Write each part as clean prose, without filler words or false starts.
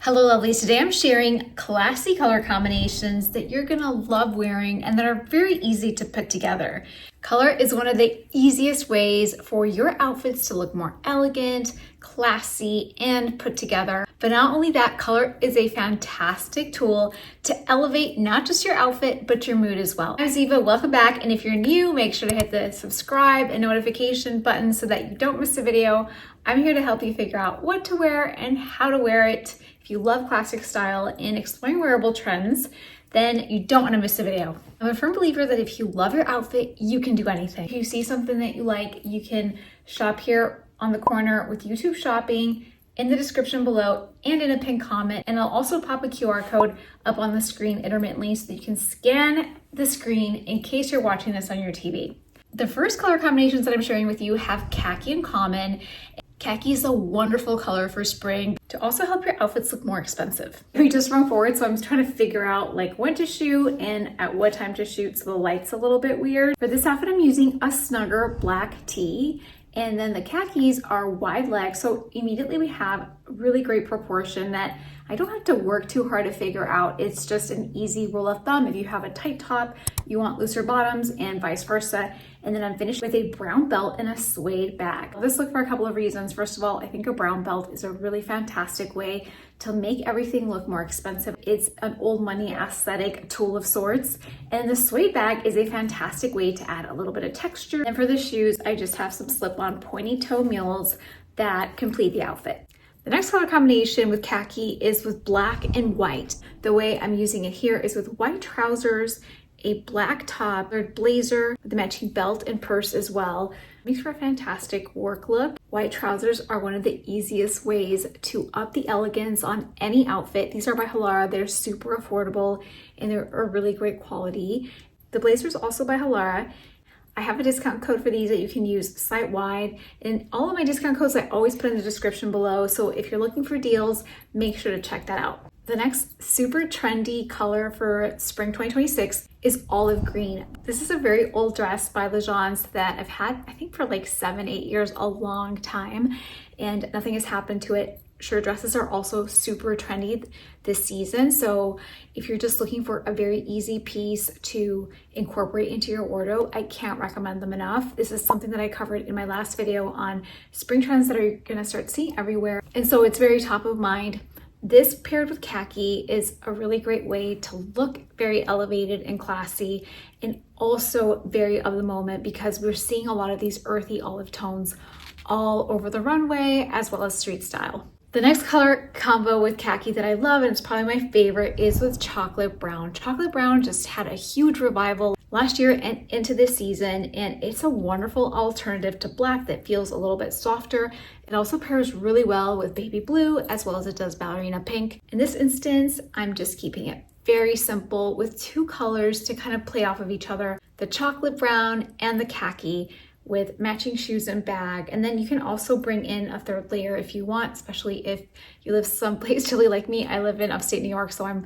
Hello lovelies, today I'm sharing classy color combinations that you're gonna love wearing and that are very easy to put together. Color is one of the easiest ways for your outfits to look more elegant, classy, and put together. But not only that, color is a fantastic tool to elevate not just your outfit, but your mood as well. I'm Ziva, welcome back. And if you're new, make sure to hit the subscribe and notification button so that you don't miss a video. I'm here to help you figure out what to wear and how to wear it. If you love classic style and exploring wearable trends, then you don't want to miss a video. I'm a firm believer that if you love your outfit, you can do anything. If you see something that you like, you can shop here on the corner with YouTube shopping in the description below and in a pinned comment. And I'll also pop a QR code up on the screen intermittently so that you can scan the screen in case you're watching this on your TV. The first color combinations that I'm sharing with you have khaki in common. Khaki is a wonderful color for spring to also help your outfits look more expensive. We just sprung forward, so I'm trying to figure out like when to shoot and at what time to shoot, so the light's a little bit weird. For this outfit, I'm using a snugger black tee, and then the khakis are wide leg, so immediately we have really great proportion that I don't have to work too hard to figure out. It's just an easy rule of thumb. If you have a tight top, you want looser bottoms and vice versa. And then I'm finished with a brown belt and a suede bag. This look for a couple of reasons. First of all, I think a brown belt is a really fantastic way to make everything look more expensive. It's an old money aesthetic tool of sorts. And the suede bag is a fantastic way to add a little bit of texture. And for the shoes, I just have some slip-on pointy toe mules that complete the outfit. The next color combination with khaki is with black and white. The way I'm using it here is with white trousers, a black top, a blazer with a matching belt and purse as well. Makes for a fantastic work look. White trousers are one of the easiest ways to up the elegance on any outfit. These are by Halara. They're super affordable and they're a really great quality. The blazer is also by Halara. I have a discount code for these that you can use site-wide, and all of my discount codes I always put in the description below, so if you're looking for deals, make sure to check that out. The next super trendy color for spring 2026 is olive green. This is a very old dress by Legends that I've had, I think, for like 7-8 years, a long time, and nothing has happened to it. Shirt dresses are also super trendy this season, so if you're just looking for a very easy piece to incorporate into your wardrobe, I can't recommend them enough. This is something that I covered in my last video on spring trends that are gonna start seeing everywhere, and so it's very top of mind. This paired with khaki is a really great way to look very elevated and classy, and also very of the moment because we're seeing a lot of these earthy olive tones all over the runway as well as street style. The next color combo with khaki that I love, and it's probably my favorite, is with chocolate brown. Chocolate brown just had a huge revival last year and into this season, and it's a wonderful alternative to black that feels a little bit softer. It also pairs really well with baby blue as well as it does ballerina pink. In this instance, I'm just keeping it very simple with two colors to kind of play off of each other, the chocolate brown and the khaki, with matching shoes and bag. And then you can also bring in a third layer if you want, especially if you live someplace chilly like me. I live in upstate New York, so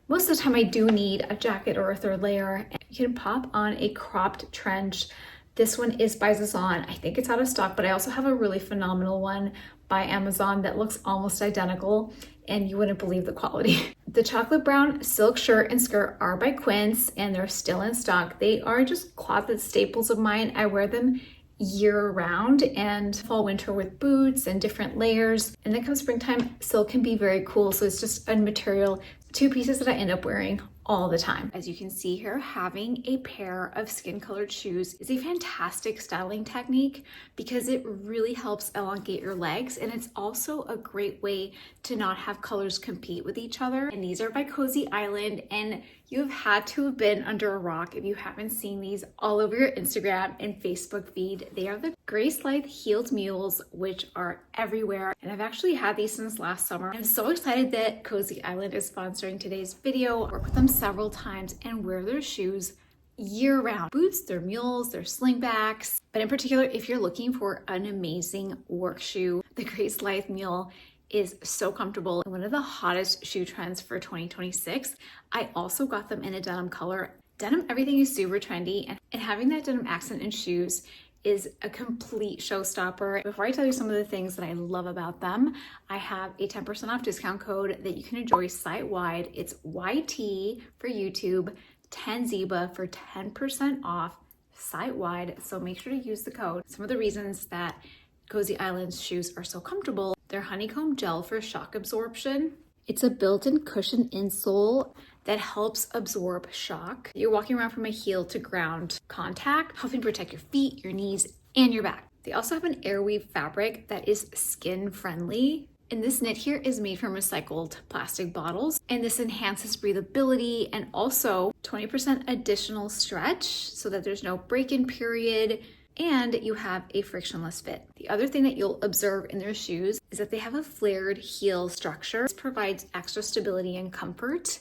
most of the time I do need a jacket or a third layer. And you can pop on a cropped trench. This one is by Zazan. I think it's out of stock, but I also have a really phenomenal one by Amazon that looks almost identical, and you wouldn't believe the quality. The chocolate brown silk shirt and skirt are by Quince, and they're still in stock. They are just closet staples of mine. I wear them year round, and fall winter with boots and different layers. And then come springtime, silk can be very cool. So it's just a material, two pieces that I end up wearing all the time. As you can see here, having a pair of skin colored shoes is a fantastic styling technique because it really helps elongate your legs, and it's also a great way to not have colors compete with each other. And these are by Cozy Island, and you've had to have been under a rock if you haven't seen these all over your Instagram and Facebook feed. They are the GraceLithe heeled mules, which are everywhere, and I've actually had these since last summer. I'm so excited that Cozy Island is sponsoring today's video. I work with them several times and wear their shoes year round. Boots, their mules, their slingbacks, but in particular, if you're looking for an amazing work shoe, the GraceLithe mule is so comfortable and one of the hottest shoe trends for 2026. I also got them in a denim color. Denim, everything is super trendy, and having that denim accent in shoes is a complete showstopper. Before I tell you some of the things that I love about them, I have a 10% off discount code that you can enjoy site-wide. It's YT for YouTube, 10 Zeba for 10% off site-wide. So make sure to use the code. Some of the reasons that Cozy Island's shoes are so comfortable: they're honeycomb gel for shock absorption. It's a built-in cushion insole that helps absorb shock. You're walking around from a heel to ground contact, helping protect your feet, your knees, and your back. They also have an airweave fabric that is skin friendly. And this knit here is made from recycled plastic bottles. And this enhances breathability and also 20% additional stretch so that there's no break-in period, and you have a frictionless fit. The other thing that you'll observe in their shoes is that they have a flared heel structure. This provides extra stability and comfort.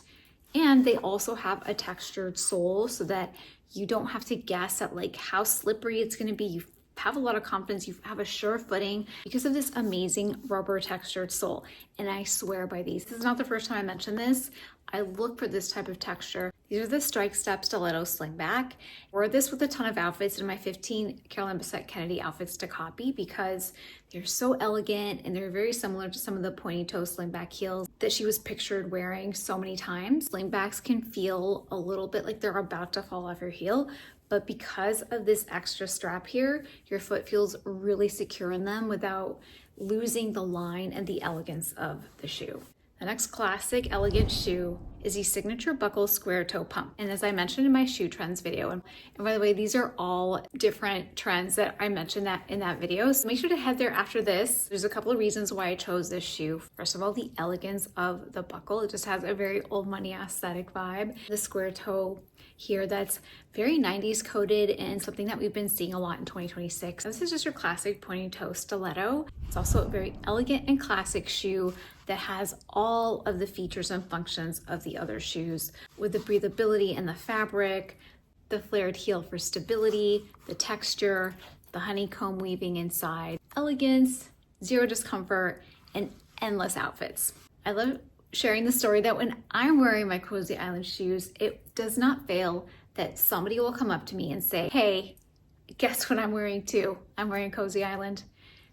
And they also have a textured sole so that you don't have to guess at like how slippery it's gonna be. You have a lot of confidence, you have a sure footing because of this amazing rubber textured sole. And I swear by these. This is not the first time I mentioned this. I look for this type of texture. These are the StrikeStep Stiletto Slingback. I wore this with a ton of outfits in my 15 Caroline Bessette Kennedy outfits to copy because they're so elegant and they're very similar to some of the pointy toe slingback heels that she was pictured wearing so many times. Slingbacks can feel a little bit like they're about to fall off your heel, but because of this extra strap here, your foot feels really secure in them without losing the line and the elegance of the shoe. The next classic elegant shoe is the signature buckle square toe pump. And as I mentioned in my shoe trends video, and by the way, these are all different trends that I mentioned that in that video. So make sure to head there after this. There's a couple of reasons why I chose this shoe. First of all, the elegance of the buckle. It just has a very old money aesthetic vibe. The square toe here that's very 90s coded and something that we've been seeing a lot in 2026. This is just your classic pointy toe stiletto. It's also a very elegant and classic shoe that has all of the features and functions of the other shoes, with the breathability and the fabric, the flared heel for stability, the texture, the honeycomb weaving inside, elegance, zero discomfort, and endless outfits. I love sharing the story that when I'm wearing my Cozy Island shoes, it does not fail that somebody will come up to me and say, hey, guess what I'm wearing too? I'm wearing Cozy Island.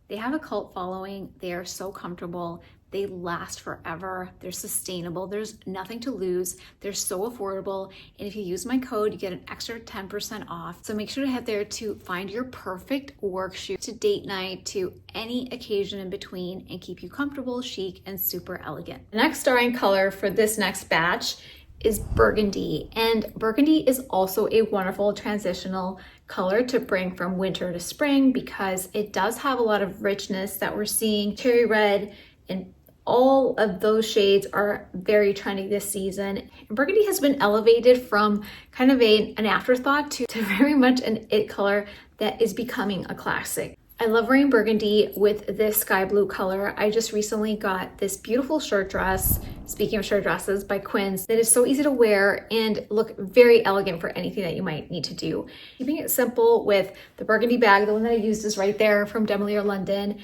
They have a cult following. They are so comfortable. They last forever. They're sustainable. There's nothing to lose. They're so affordable. And if you use my code, you get an extra 10% off. So make sure to head there to find your perfect work shoe, to date night, to any occasion in between, and keep you comfortable, chic, and super elegant. The next starring color for this next batch is burgundy. And burgundy is also a wonderful transitional color to bring from winter to spring because it does have a lot of richness that we're seeing. Cherry red and all of those shades are very trendy this season. And burgundy has been elevated from kind of an afterthought to very much an it color that is becoming a classic. I love wearing burgundy with this sky blue color. I just recently got this beautiful shirt dress, speaking of shirt dresses, by QUINCE, that is so easy to wear and look very elegant for anything that you might need to do. Keeping it simple with the burgundy bag, the one that I used is right there from DEMELLIER London,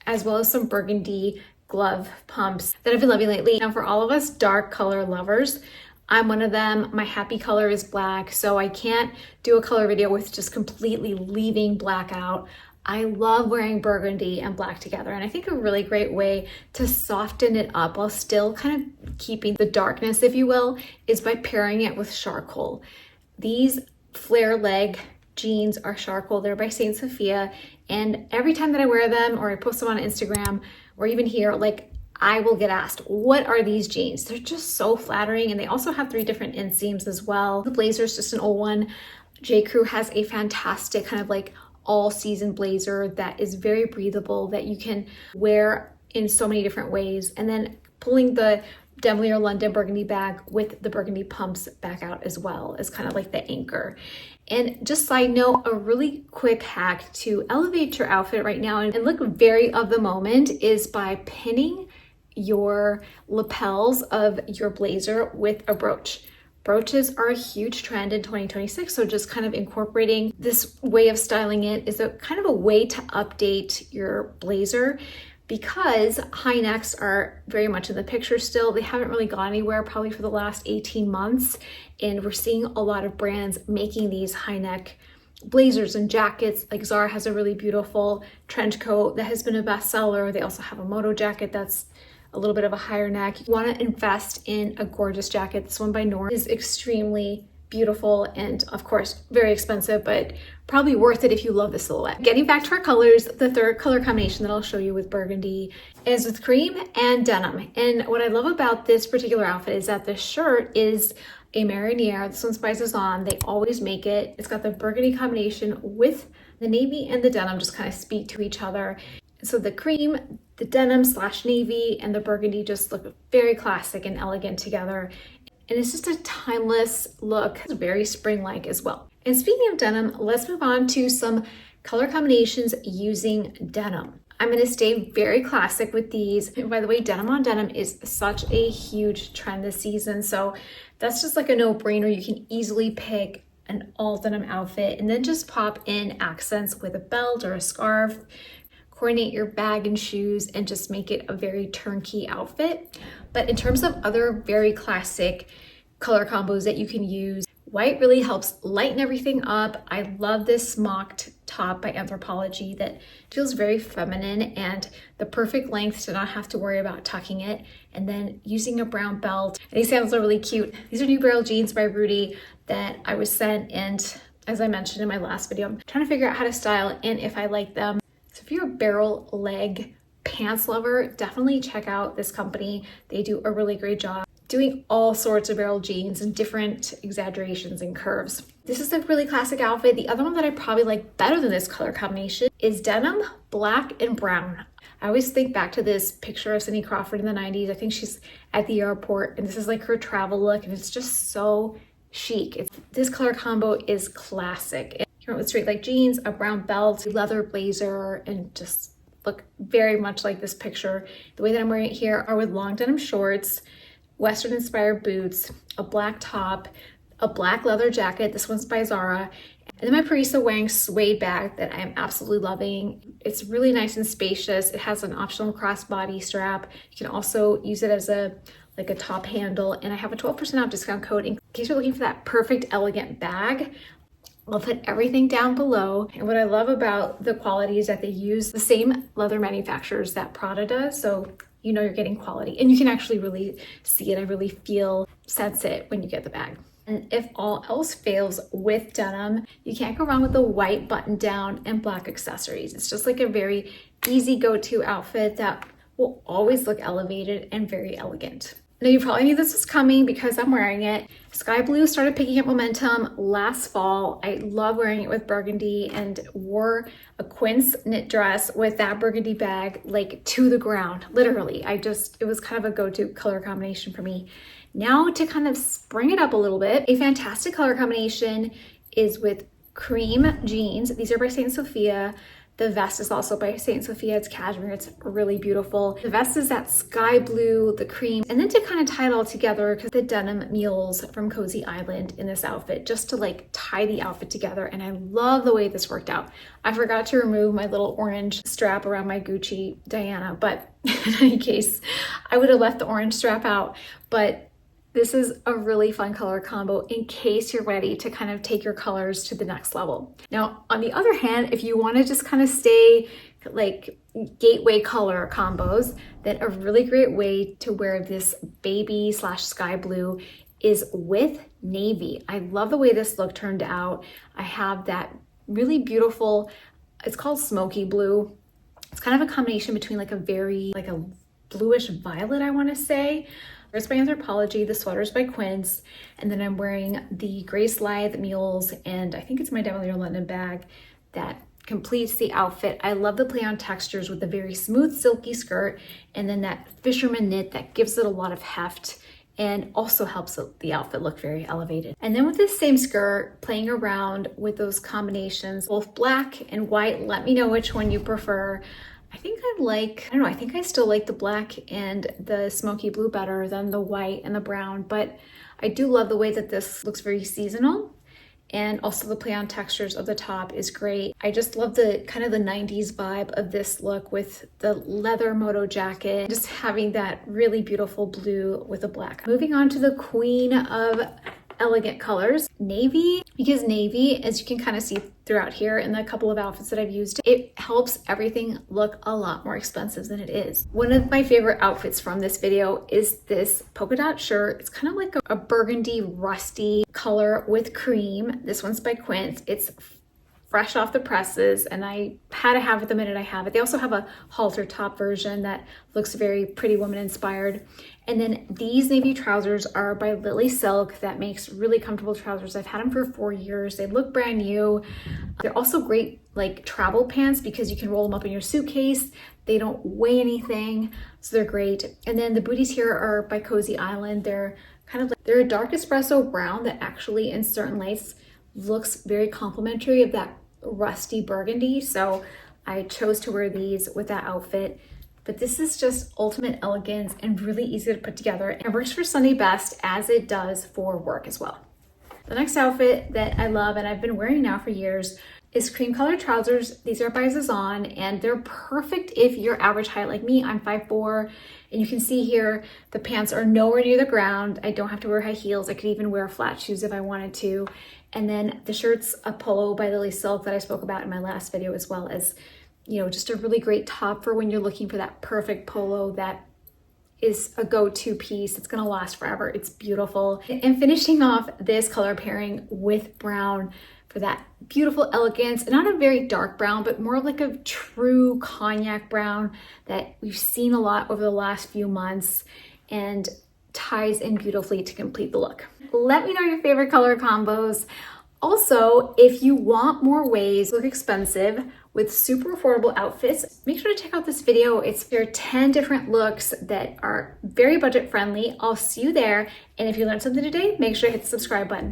as well as some burgundy glove pumps that I've been loving lately. Now for all of us dark color lovers, I'm one of them. My happy color is black, so I can't do a color video with just completely leaving black out. I love wearing burgundy and black together, and I think a really great way to soften it up while still kind of keeping the darkness, if you will, is by pairing it with charcoal. These flare leg jeans are charcoal. They're by Saint Sophia, and every time that I wear them or I post them on Instagram or even here, like, I will get asked, what are these jeans? They're just so flattering, and they also have 3 different inseams as well. The blazer is just an old one. J. Crew has a fantastic kind of like all season blazer that is very breathable that you can wear in so many different ways. And then pulling the DEMELLIER London burgundy bag with the burgundy pumps back out as well is kind of like the anchor. And just side note, a really quick hack to elevate your outfit right now and look very of the moment is by pinning your lapels of your blazer with a brooch. Brooches are a huge trend in 2026, so just kind of incorporating this way of styling it is a kind of a way to update your blazer, because high necks are very much in the picture still. They haven't really gone anywhere probably for the last 18 months, and we're seeing a lot of brands making these high neck blazers and jackets. Like Zara has a really beautiful trench coat that has been a bestseller. They also have a moto jacket that's a little bit of a higher neck. You want to invest in a gorgeous jacket. This one by North is extremely beautiful and of course very expensive, but probably worth it if you love the silhouette. Getting back to our colors, the third color combination that I'll show you with burgundy is with cream and denim. And what I love about this particular outfit is that the shirt is a mariniere. This one's by Zazan. They always make it. It's got the burgundy combination with the navy and the denim just kind of speak to each other. So the cream, the denim / navy, and the burgundy just look very classic and elegant together. And it's just a timeless look. It's very spring-like as well. And speaking of denim, let's move on to some color combinations using denim. I'm going to stay very classic with these. And by the way, denim on denim is such a huge trend this season. So that's just like a no-brainer. You can easily pick an all denim outfit and then just pop in accents with a belt or a scarf. Coordinate your bag and shoes and just make it a very turnkey outfit. But in terms of other very classic color combos that you can use, white really helps lighten everything up. I love this smocked top by Anthropologie that feels very feminine and the perfect length to not have to worry about tucking it. And then using a brown belt. And these sandals are really cute. These are New Barrel jeans by Rudy that I was sent, and as I mentioned in my last video, I'm trying to figure out how to style and if I like them. So if you're a barrel leg pants lover, definitely check out this company. They do a really great job doing all sorts of barrel jeans and different exaggerations and curves. This is a really classic outfit. The other one that I probably like better than this color combination is denim, black, and brown. I always think back to this picture of Cindy Crawford in the 90s. I think she's at the airport and this is like her travel look and it's just so chic. This color combo is classic. You know, with straight leg jeans, a brown belt, leather blazer, and just look very much like this picture. The way that I'm wearing it here are with long denim shorts, Western inspired boots, a black top, a black leather jacket. This one's by Zara. And then my PARISA WANG suede bag that I am absolutely loving. It's really nice and spacious. It has an optional crossbody strap. You can also use it as a top handle. And I have a 12% off discount code in case you're looking for that perfect elegant bag. I'll put everything down below. And what I love about the quality is that they use the same leather manufacturers that Prada does. So you know you're getting quality and you can actually really see it. I really sense it when you get the bag. And if all else fails with denim, you can't go wrong with the white button down and black accessories. It's just like a very easy go-to outfit that will always look elevated and very elegant. Now you probably knew this was coming because I'm wearing it. Sky blue started picking up momentum last fall. I love wearing it with burgundy and wore a quince knit dress with that burgundy bag like to the ground, literally. It was kind of a go-to color combination for me. Now to kind of spring it up a little bit, a fantastic color combination is with cream jeans. These are by Saint Sophia. The vest is also by Saint Sophia. It's cashmere. It's really beautiful. The vest is that sky blue, the cream, and then to kind of tie it all together, because the denim Mules from Cozy Island in this outfit, just to like tie the outfit together. And I love the way this worked out. I forgot to remove my little orange strap around my Gucci Diana, but in any case, I would have left the orange strap out. But this is a really fun color combo in case you're ready to kind of take your colors to the next level. Now, on the other hand, if you want to just kind of stay like gateway color combos, then a really great way to wear this baby / sky blue is with navy. I love the way this look turned out. I have that really beautiful, it's called smoky blue. It's kind of a combination between like a bluish violet, I want to say. It's by Anthropologie, the sweater's by Quince, and then I'm wearing the GraceLithe Mules, and I think it's my DEMELLIER London bag that completes the outfit. I love the play on textures with the very smooth silky skirt, and then that fisherman knit that gives it a lot of heft and also helps the outfit look very elevated. And then with this same skirt, playing around with those combinations, both black and white, let me know which one you prefer. I think I think I still like the black and the smoky blue better than the white and the brown, but I do love the way that this looks very seasonal. And also the play on textures of the top is great. I just love the kind of the 90s vibe of this look with the leather moto jacket, just having that really beautiful blue with the black. Moving on to the queen of elegant colors. Navy, because navy, as you can kind of see throughout here in the couple of outfits that I've used, it helps everything look a lot more expensive than it is. One of my favorite outfits from this video is this polka dot shirt. It's kind of like a burgundy, rusty color with cream. This one's by Quince. It's fresh off the presses, and I had to have it the minute I have it. They also have a halter top version that looks very Pretty Woman inspired. And then these navy trousers are by Lily Silk. That makes really comfortable trousers. I've had them for 4 years. They look brand new. They're also great like travel pants because you can roll them up in your suitcase. They don't weigh anything, so they're great. And then the booties here are by Cozy Island. They're kind of like, they're a dark espresso brown that actually in certain lights looks very complimentary of that rusty burgundy. So I chose to wear these with that outfit. But this is just ultimate elegance and really easy to put together. And it works for Sunday best as it does for work as well. The next outfit that I love and I've been wearing now for years is cream colored trousers. These are by Zazan, and they're perfect if you're average height like me. I'm 5'4", and you can see here the pants are nowhere near the ground. I don't have to wear high heels. I could even wear flat shoes if I wanted to. And then the shirt's a polo by Lily Silk that I spoke about in my last video, as well as, you know, just a really great top for when you're looking for that perfect polo that is a go-to piece. It's gonna last forever. It's beautiful. And finishing off this color pairing with brown for that beautiful elegance, not a very dark brown, but more like a true cognac brown that we've seen a lot over the last few months and ties in beautifully to complete the look. Let me know your favorite color combos. Also, if you want more ways to look expensive with super affordable outfits, make sure to check out this video. There are 10 different looks that are very budget friendly. I'll see you there. And if you learned something today, make sure to hit the subscribe button.